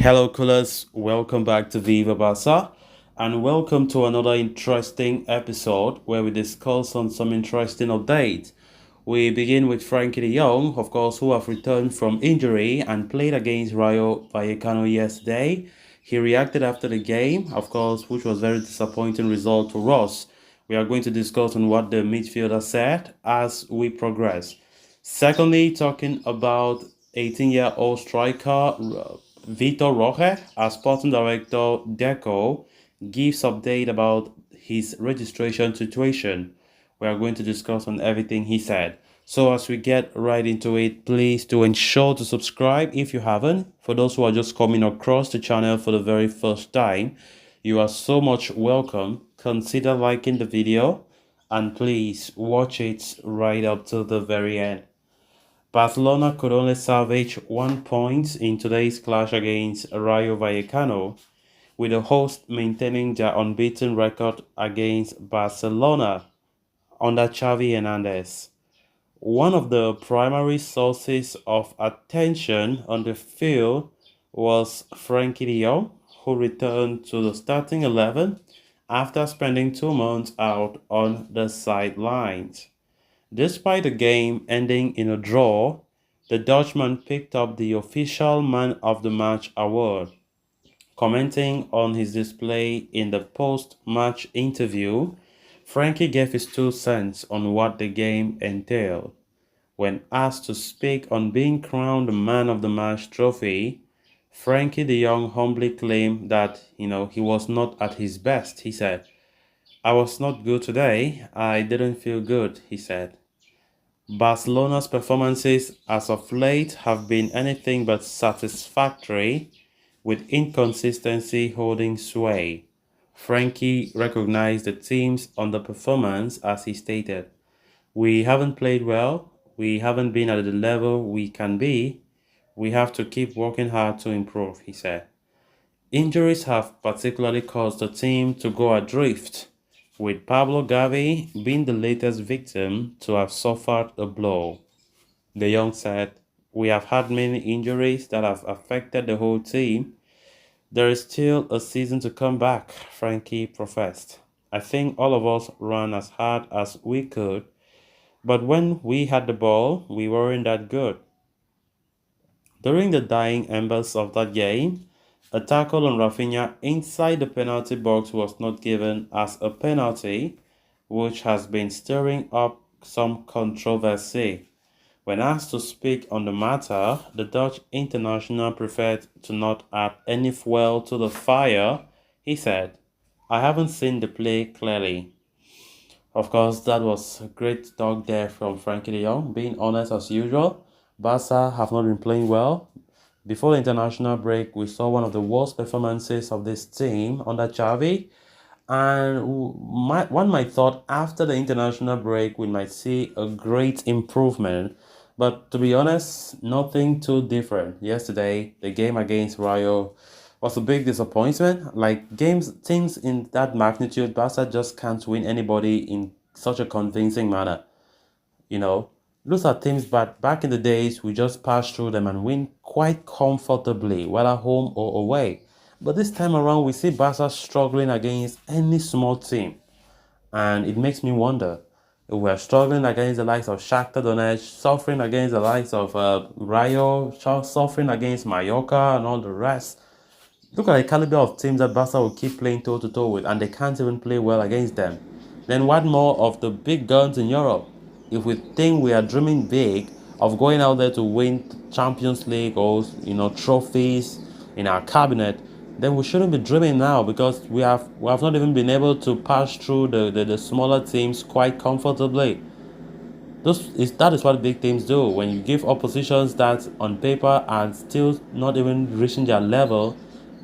Hello, coolers. Welcome back to Viva Barca, and welcome to another interesting episode where we discuss on some interesting updates. We begin with Frenkie de Jong, of course, who have returned from injury and played against Rayo Vallecano yesterday. He reacted after the game, of course, which was very disappointing result to us. We are going to discuss on what the midfielder said as we progress. Secondly, talking about 18-year-old striker Vitor Roque, as sporting director Deco, gives update about his registration situation. We are going to discuss on everything he said. So as we get right into it, please do ensure to subscribe if you haven't. For those who are just coming across the channel for the very first time, you are so much welcome. Consider liking the video and please watch it right up to the very end. Barcelona could only salvage 1 point in today's clash against Rayo Vallecano, with the host maintaining their unbeaten record against Barcelona under Xavi Hernandez. One of the primary sources of attention on the field was Frenkie de Jong, who returned to the starting 11 after spending 2 months out on the sidelines. Despite the game ending in a draw, the Dutchman picked up the official Man of the Match award. Commenting on his display in the post-match interview, Frankie gave his 2 cents on what the game entailed. When asked to speak on being crowned the Man of the Match trophy, Frenkie de Jong humbly claimed that, he was not at his best. He said, "I was not good today. I didn't feel good," he said. Barcelona's performances as of late have been anything but satisfactory, with inconsistency holding sway. Frenkie recognized the team's underperformance as he stated, "We haven't played well, we haven't been at the level we can be, we have to keep working hard to improve," he said. Injuries have particularly caused the team to go adrift, with Pablo Gavi being the latest victim to have suffered a blow. De Jong said, "We have had many injuries that have affected the whole team. There is still a season to come back," Frankie professed. "I think all of us ran as hard as we could, but when we had the ball, we weren't that good." During the dying embers of that game, a tackle on Rafinha inside the penalty box was not given as a penalty, which has been stirring up some controversy. When asked to speak on the matter, the Dutch international preferred to not add any fuel to the fire. He said, "I haven't seen the play clearly." Of course, that was a great talk there from Frenkie de Jong. Being honest as usual, Barca have not been playing well. Before the international break, we saw one of the worst performances of this team under Xavi. And one might thought after the international break, we might see a great improvement. But to be honest, nothing too different. Yesterday, the game against Rayo was a big disappointment. Like teams in that magnitude, Barca just can't win anybody in such a convincing manner. You know, those are teams, but back in the days, we just pass through them and win quite comfortably, whether at home or away. But this time around, we see Barca struggling against any small team. And it makes me wonder, if we're struggling against the likes of Shakhtar Donetsk, suffering against the likes of Rayo, suffering against Mallorca and all the rest. Look at the caliber of teams that Barca will keep playing toe-to-toe with, and they can't even play well against them. Then what more of the big guns in Europe? If we think we are dreaming big of going out there to win Champions League or trophies in our cabinet, then we shouldn't be dreaming now, because we have not even been able to pass through the smaller teams quite comfortably. That is what big teams do. When you give oppositions that on paper and still not even reaching their level,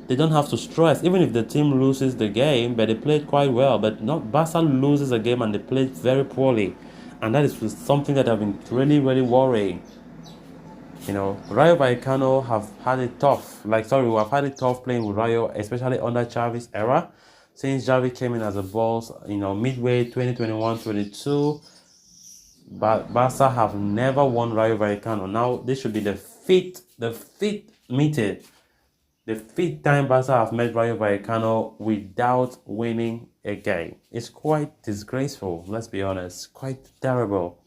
they don't have to stress. Even if the team loses the game, but they played quite well. But not Barca loses a game and they played very poorly. And that is something that I've been really, really worrying. Rayo Vallecano have had it tough. We have had it tough playing with Rayo, especially under Xavi's era. Since Xavi came in as a boss, midway 2021-22, Barca have never won Rayo Vallecano. Now this should be the fifth meeting the fifth time Barca have met Rayo Vallecano without winning a game. It's quite disgraceful, let's be honest, quite terrible.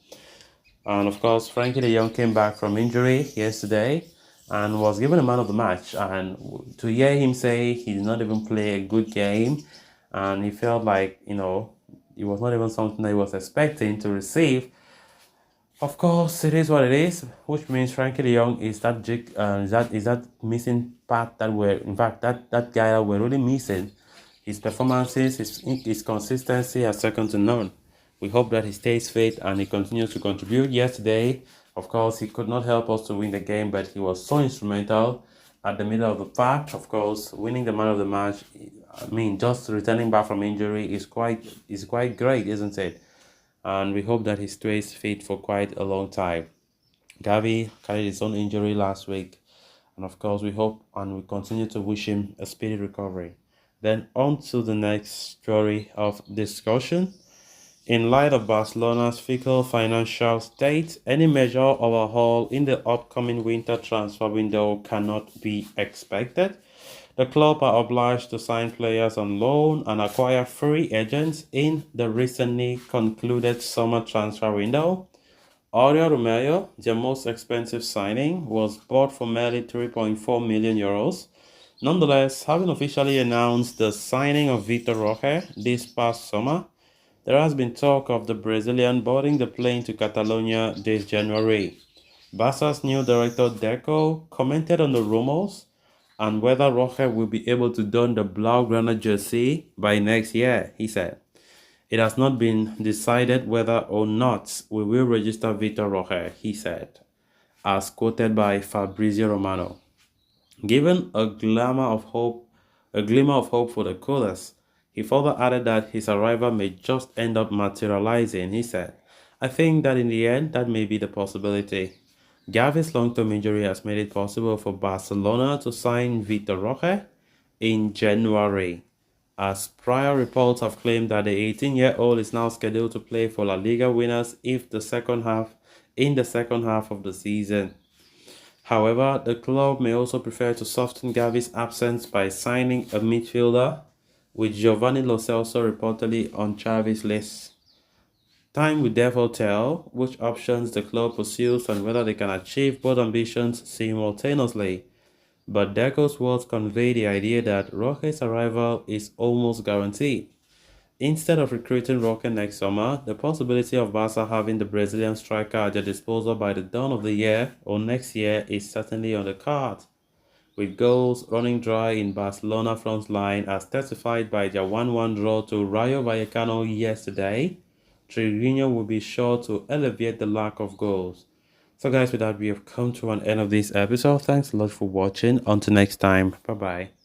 And of course, Frenkie de Jong came back from injury yesterday and was given a man of the match. And to hear him say he did not even play a good game, and he felt like, it was not even something that he was expecting to receive. Of course, it is what it is, which means Frankie de Jong is that missing part that we're, in fact, that guy that we're really missing. His performances, his consistency are second to none. We hope that he stays fit and he continues to contribute. Yesterday, of course, he could not help us to win the game, but he was so instrumental at the middle of the park. Of course, winning the man of the match. I mean, just returning back from injury is quite great, isn't it? And we hope that he stays fit for quite a long time. Gavi carried his own injury last week, and of course, we hope and we continue to wish him a speedy recovery. Then, on to the next story of discussion. In light of Barcelona's fickle financial state, any major overhaul in the upcoming winter transfer window cannot be expected. The club are obliged to sign players on loan and acquire free agents in the recently concluded summer transfer window. Oriol Romeo, their most expensive signing, was bought for merely 3.4 million euros. Nonetheless, having officially announced the signing of Vitor Roque this past summer, there has been talk of the Brazilian boarding the plane to Catalonia this January. Barca's new director Deco commented on the rumors and whether Roque will be able to don the Blaugrana jersey by next year, he said. It has not been decided whether or not we will register Vitor Roque, he said, as quoted by Fabrizio Romano. Given a glimmer of hope for the colours, he further added that his arrival may just end up materializing, he said. I think that in the end, that may be the possibility. Gavi's long-term injury has made it possible for Barcelona to sign Vitor Roque in January, as prior reports have claimed that the 18-year-old is now scheduled to play for La Liga winners in the second half of the season. However, the club may also prefer to soften Gavi's absence by signing a midfielder, with Giovanni Lo Celso reportedly on Xavi's list. Time will therefore tell which options the club pursues and whether they can achieve both ambitions simultaneously. But Deco's words convey the idea that Roque's arrival is almost guaranteed. Instead of recruiting Roque next summer, the possibility of Barca having the Brazilian striker at their disposal by the dawn of the year or next year is certainly on the cards. With goals running dry in Barcelona front line as testified by their 1-1 draw to Rayo Vallecano yesterday, Trigueño will be sure to alleviate the lack of goals. So guys, with that, we have come to an end of this episode. Thanks a lot for watching. Until next time, bye bye.